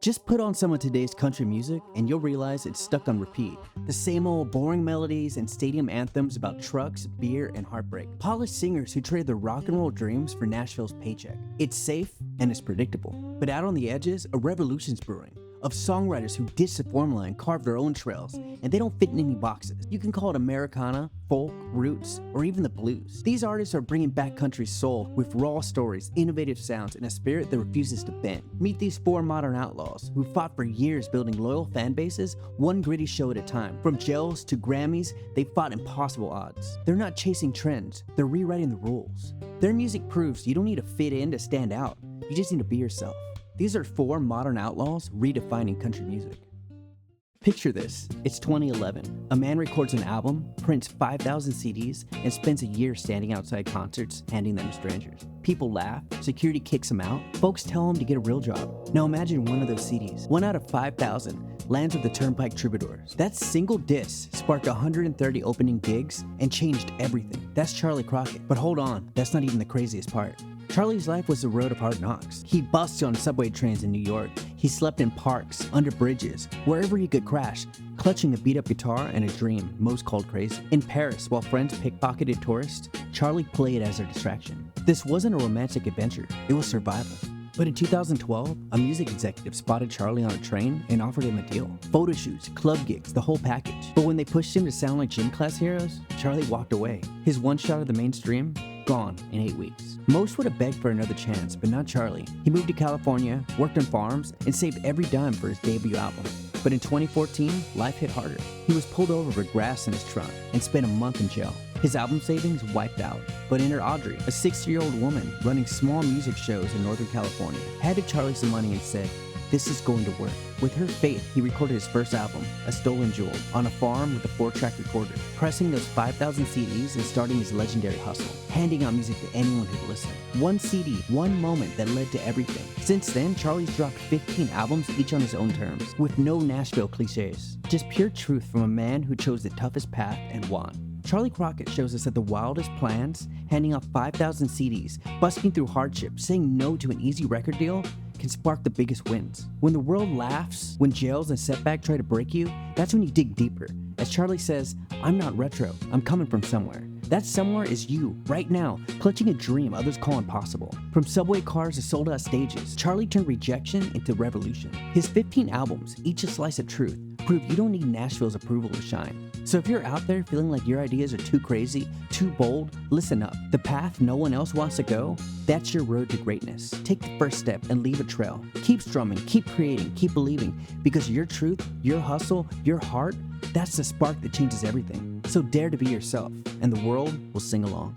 Just put on some of today's country music and you'll realize it's stuck on repeat. The same old boring melodies and stadium anthems about trucks, beer, and heartbreak. Polished singers who trade their rock and roll dreams for Nashville's paycheck. It's safe and it's predictable. But out on the edges, a revolution's brewing. Of songwriters who ditch the formula and carve their own trails, and they don't fit in any boxes. You can call it Americana, folk, roots, or even the blues. These artists are bringing back country soul with raw stories, innovative sounds, and a spirit that refuses to bend. Meet these four modern outlaws who fought for years building loyal fan bases, one gritty show at a time. From jails to Grammys, they fought impossible odds. They're not chasing trends, they're rewriting the rules. Their music proves you don't need to fit in to stand out, you just need to be yourself. These are four modern outlaws redefining country music. Picture this, it's 2011. A man records an album, prints 5,000 CDs, and spends a year standing outside concerts, handing them to strangers. People laugh, security kicks him out, folks tell him to get a real job. Now imagine one of those CDs, 1 out of 5,000, lands with the Turnpike Troubadours. That single disc sparked 130 opening gigs and changed everything. That's Charley Crockett. But hold on, that's not even the craziest part. Charley's life was the road of hard knocks. He busted on subway trains in New York. He slept in parks, under bridges, wherever he could crash, clutching a beat-up guitar and a dream most called crazy. In Paris, while friends pickpocketed tourists, Charley played as their distraction. This wasn't a romantic adventure, it was survival. But in 2012, a music executive spotted Charley on a train and offered him a deal. Photo shoots, club gigs, the whole package. But when they pushed him to sound like gym class heroes, Charley walked away. His one shot of the mainstream, gone in 8 weeks. Most would have begged for another chance, but not Charley. He moved to California, worked on farms, and saved every dime for his debut album. But in 2014, life hit harder. He was pulled over for grass in his trunk and spent a month in jail. His album savings wiped out. But enter Audrey, a 60-year-old woman running small music shows in Northern California, handed Charley some money and said, "This is going to work." With her faith, he recorded his first album, A Stolen Jewel, on a farm with a 4-track recorder, pressing those 5,000 CDs and starting his legendary hustle, handing out music to anyone who'd listen. One CD, one moment that led to everything. Since then, Charley's dropped 15 albums, each on his own terms, with no Nashville cliches. Just pure truth from a man who chose the toughest path and won. Charley Crockett shows us that the wildest plans, handing out 5,000 CDs, busking through hardship, saying no to an easy record deal, can spark the biggest wins. When the world laughs, when jails and setback try to break you, that's when you dig deeper. As Charley says, "I'm not retro, I'm coming from somewhere." That somewhere is you, right now, clutching a dream others call impossible. From subway cars to sold-out stages, Charley turned rejection into revolution. His 15 albums, each a slice of truth, prove you don't need Nashville's approval to shine. So if you're out there feeling like your ideas are too crazy, too bold, listen up. The path no one else wants to go, that's your road to greatness. Take the first step and leave a trail. Keep strumming, keep creating, keep believing, because your truth, your hustle, your heart, that's the spark that changes everything. So dare to be yourself, and the world will sing along.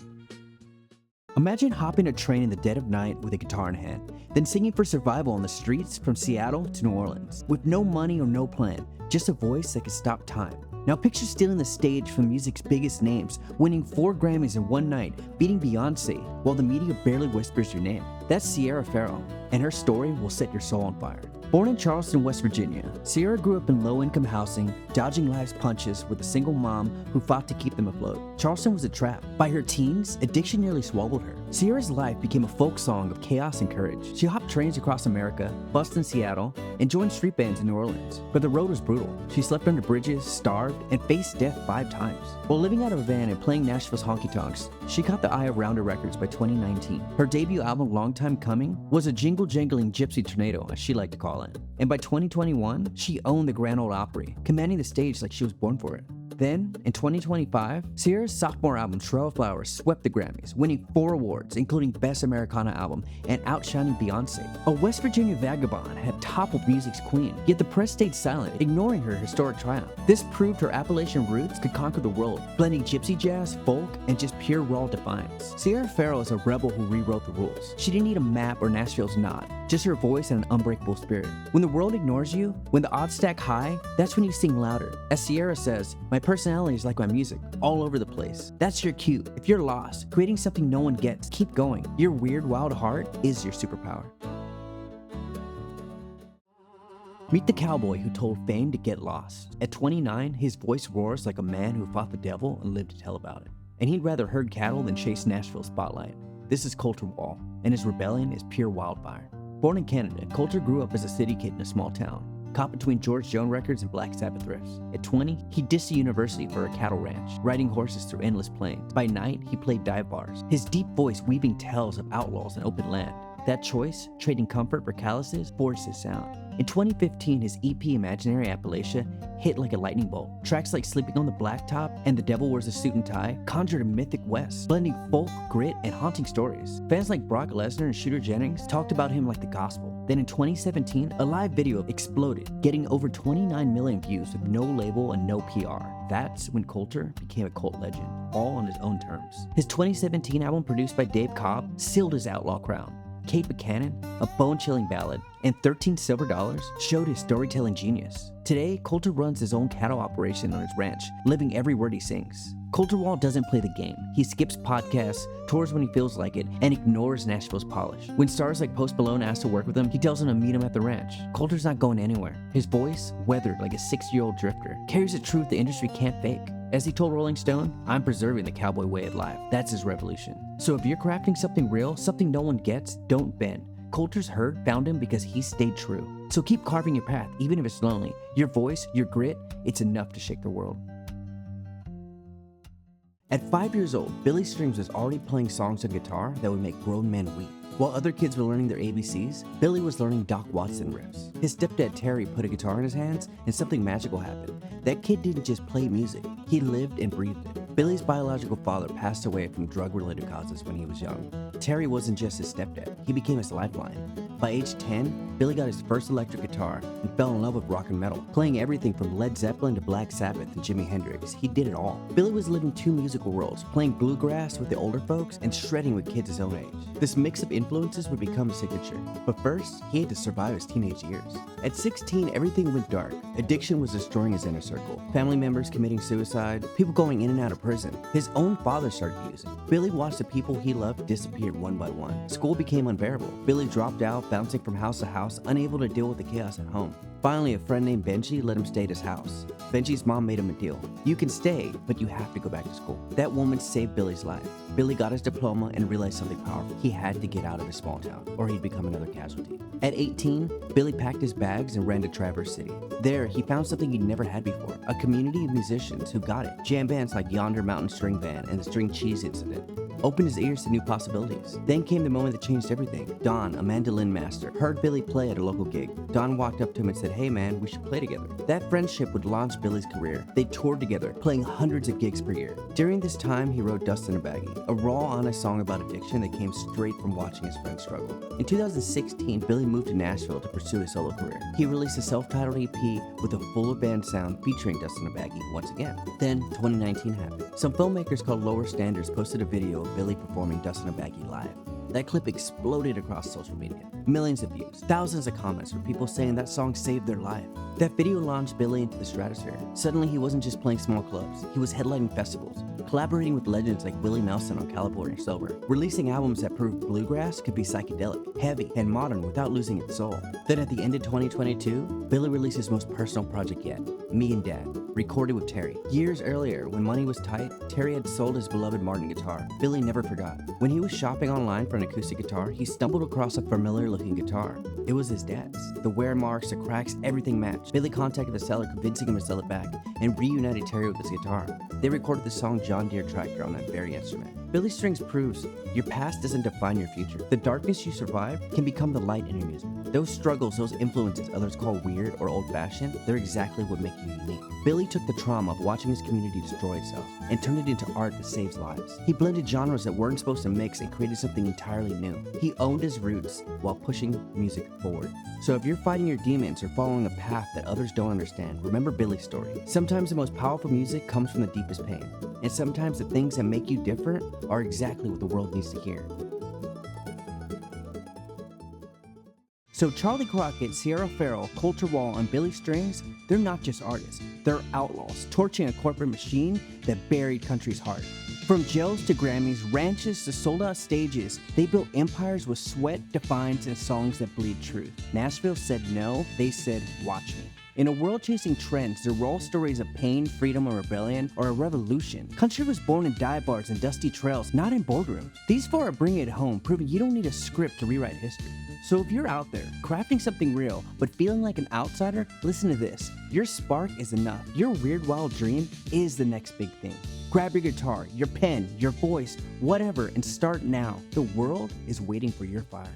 Imagine hopping a train in the dead of night with a guitar in hand, then singing for survival on the streets from Seattle to New Orleans, with no money or no plan, just a voice that could stop time. Now picture stealing the stage from music's biggest names, winning 4 Grammys in one night, beating Beyoncé, while the media barely whispers your name. That's SierraFerrell, and her story will set your soul on fire. Born in Charleston, West Virginia, Sierra grew up in low-income housing, dodging life's punches with a single mom who fought to keep them afloat. Charleston was a trap. By her teens, addiction nearly swallowed her. Sierra's life became a folk song of chaos and courage. She hopped trains across America, busked in Seattle, and joined street bands in New Orleans. But the road was brutal. She slept under bridges, starved, and faced death 5 times. While living out of a van and playing Nashville's honky-tonks, she caught the eye of Rounder Records by 2019. Her debut album, Long Time Coming, was a jingle-jangling gypsy tornado, as she liked to call it. And by 2021, she owned the Grand Ole Opry, commanding the stage like she was born for it. Then, in 2025, Sierra's sophomore album, Trail of Flowers, swept the Grammys, winning 4 awards, including Best Americana Album, and outshining Beyoncé. A West Virginia vagabond had toppled music's queen, yet the press stayed silent, ignoring her historic triumph. This proved her Appalachian roots could conquer the world, blending gypsy jazz, folk, and just pure raw defiance. SierraFerrell is a rebel who rewrote the rules. She didn't need a map or Nashville's nod, just her voice and an unbreakable spirit. When the world ignores you, when the odds stack high, that's when you sing louder. As Sierra says, "My personality is like my music, all over the place." That's your cue. If you're lost, creating something no one gets, keep going. Your weird, wild heart is your superpower. Meet the cowboy who told fame to get lost. At 29, his voice roars like a man who fought the devil and lived to tell about it. And he'd rather herd cattle than chase Nashville's spotlight. This is Colter Wall, and his rebellion is pure wildfire. Born in Canada, Colter grew up as a city kid in a small town, caught between George Jones records and Black Sabbath riffs. At 20, he dissed the university for a cattle ranch, riding horses through endless plains. By night, he played dive bars, his deep voice weaving tales of outlaws and open land. That choice, trading comfort for calluses, forged his sound. In 2015, his EP Imaginary Appalachia hit like a lightning bolt. Tracks like Sleeping on the Blacktop and The Devil Wears a Suit and Tie conjured a mythic West, blending folk, grit, and haunting stories. Fans like Brock Lesnar and Shooter Jennings talked about him like the gospel. Then in 2017, a live video exploded, getting over 29 million views with no label and no PR. That's when Colter became a cult legend, all on his own terms. His 2017 album, produced by Dave Cobb, sealed his outlaw crown. Kate Buchanan, a bone-chilling ballad, and 13 Silver Dollars showed his storytelling genius. Today, Colter runs his own cattle operation on his ranch, living every word he sings. ColterWall doesn't play the game. He skips podcasts, tours when he feels like it, and ignores Nashville's polish. When stars like Post Malone ask to work with him, he tells them to meet him at the ranch. Colter's not going anywhere. His voice, weathered like a 6-year-old drifter, carries a truth the industry can't fake. As he told Rolling Stone, "I'm preserving the cowboy way of life." That's his revolution. So if you're crafting something real, something no one gets, don't bend. Colter's herd found him because he stayed true. So keep carving your path, even if it's lonely. Your voice, your grit, it's enough to shake the world. At 5 years old, BillyStrings was already playing songs on guitar that would make grown men weep. While other kids were learning their ABCs, Billy was learning Doc Watson riffs. His stepdad Terry put a guitar in his hands and something magical happened. That kid didn't just play music, he lived and breathed it. Billy's biological father passed away from drug-related causes when he was young. Terry wasn't just his stepdad, he became his lifeline. By age 10, Billy got his first electric guitar and fell in love with rock and metal, playing everything from Led Zeppelin to Black Sabbath and Jimi Hendrix. He did it all. Billy was living two musical worlds, playing bluegrass with the older folks and shredding with kids his own age. This mix of influences would become a signature, but first, he had to survive his teenage years. At 16, everything went dark. Addiction was destroying his inner circle. Family members committing suicide, people going in and out of prison. His own father started using. Billy watched the people he loved disappear one by one. School became unbearable. Billy dropped out, bouncing from house to house, unable to deal with the chaos at home. Finally, a friend named Benji let him stay at his house. Benji's mom made him a deal. "You can stay, but you have to go back to school." That woman saved Billy's life. Billy got his diploma and realized something powerful. He had to get out of his small town, or he'd become another casualty. At 18, Billy packed his bags and ran to Traverse City. There, he found something he'd never had before, a community of musicians who got it. Jam bands like Yonder Mountain String Band and the String Cheese Incident opened his ears to new possibilities. Then came the moment that changed everything. Don, a mandolin master, heard Billy play at a local gig. Don walked up to him and said, "Hey man, we should play together." That friendship would launch Billy's career. They toured together, playing hundreds of gigs per year. During this time, he wrote Dust in a Baggie, a raw, honest song about addiction that came straight from watching his friends struggle. In 2016, Billy moved to Nashville to pursue his solo career. He released a self-titled EP with a fuller band sound featuring Dust in a Baggie once again. Then 2019 happened. Some filmmakers called Lower Standards posted a video of Billy performing Dust in a Baggie live. That clip exploded across social media. Millions of views, thousands of comments from people saying that song saved their life. That video launched Billy into the stratosphere. Suddenly, he wasn't just playing small clubs, he was headlining festivals, collaborating with legends like Willie Nelson on California Silver, releasing albums that proved bluegrass could be psychedelic, heavy, and modern without losing its soul. Then at the end of 2022, Billy released his most personal project yet, Me and Dad, recorded with Terry. Years earlier, when money was tight, Terry had sold his beloved Martin guitar. Billy never forgot. When he was shopping online for an acoustic guitar, he stumbled across a familiar-looking guitar. It was his dad's. The wear marks, the cracks, everything matched. Billy contacted the seller, convincing him to sell it back, and reunited Terry with his guitar. They recorded the song John Deere Tractor on that very instrument. BillyStrings proves your past doesn't define your future. The darkness you survive can become the light in your music. Those struggles, those influences others call weird or old-fashioned, they're exactly what make you unique. Billy took the trauma of watching his community destroy itself and turned it into art that saves lives. He blended genres that weren't supposed to mix and created something entirely new. He owned his roots while pushing music forward. So if you're fighting your demons or following a path that others don't understand, remember Billy's story. Sometimes the most powerful music comes from the deepest pain, and sometimes the things that make you different are exactly what the world needs to hear. So Charley Crockett, SierraFerrell, Colter Wall, and BillyStrings, they're not just artists, they're outlaws, torching a corporate machine that buried country's heart. From jails to Grammys, ranches to sold-out stages, they built empires with sweat, defiance, and songs that bleed truth. Nashville said no, they said watch me. In a world chasing trends, their raw stories of pain, freedom, or rebellion are a revolution. Country was born in dive bars and dusty trails, not in boardrooms. These four are bringing it home, proving you don't need a script to rewrite history. So if you're out there, crafting something real, but feeling like an outsider, listen to this. Your spark is enough. Your weird wild dream is the next big thing. Grab your guitar, your pen, your voice, whatever, and start now. The world is waiting for your fire.